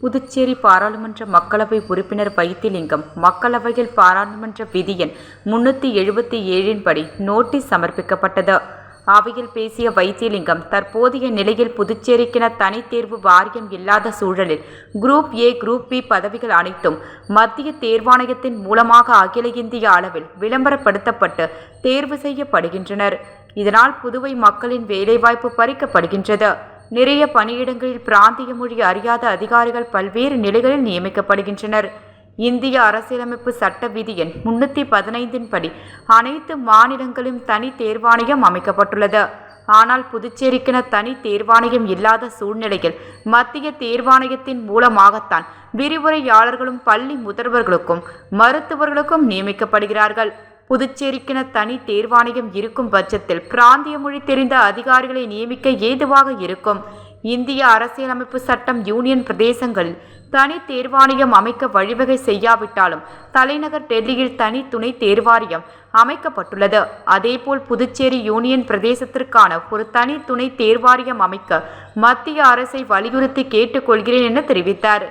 புதுச்சேரி பாராளுமன்ற மக்களவை உறுப்பினர் வைத்திலிங்கம் மக்களவையில் பாராளுமன்ற விதி எண் 377 படி நோட்டீஸ் சமர்ப்பிக்கப்பட்டது. அவையில் பேசிய வைத்திலிங்கம், தற்போதைய நிலையில் புதுச்சேரிக்கென தனித் தேர்வு வாரியம் இல்லாத சூழலில் குரூப் ஏ, குரூப் பி பதவிகள் அனைத்தும் மத்திய தேர்வாணையத்தின் மூலமாக அகில இந்திய அளவில் விளம்பரப்படுத்தப்பட்டு தேர்வு செய்யப்படுகின்றனர். இதனால் புதுவை மக்களின் வேலைவாய்ப்பு பறிக்கப்படுகின்றது. நிறைய பணியிடங்களில் பிராந்திய மொழி அறியாத அதிகாரிகள் பல்வேறு நிலைகளில் நியமிக்கப்படுகின்றனர். இந்திய அரசியலமைப்பு சட்ட விதி எண் 315 படி அனைத்து மாநிலங்களிலும் தனி தேர்வாணையம் அமைக்கப்பட்டுள்ளது. ஆனால் புதுச்சேரிக்கென தனி தேர்வாணையம் இல்லாத சூழ்நிலையில் மத்திய தேர்வாணையத்தின் மூலமாகத்தான் விரிவுரையாளர்களும் பள்ளி முதல்வர்களுக்கும் மருத்துவர்களுக்கும் நியமிக்கப்படுகிறார்கள். புதுச்சேரிக்கென தனி தேர்வாணையம் இருக்கும் பட்சத்தில் பிராந்திய மொழி தெரிந்த அதிகாரிகளை நியமிக்க ஏதுவாக இருக்கும். இந்திய அரசியலமைப்பு சட்டம் யூனியன் பிரதேசங்களில் தனி தேர்வாணையம் அமைக்க வழிவகை செய்யாவிட்டாலும் தலைநகர் டெல்லியில் தனி துணை தேர்வாரியம் அமைக்கப்பட்டுள்ளது. அதேபோல் புதுச்சேரி யூனியன் பிரதேசத்திற்கான ஒரு தனி துணை தேர்வாரியம் அமைக்க மத்திய அரசை வலியுறுத்தி கேட்டுக்கொள்கிறேன் என தெரிவித்தார்.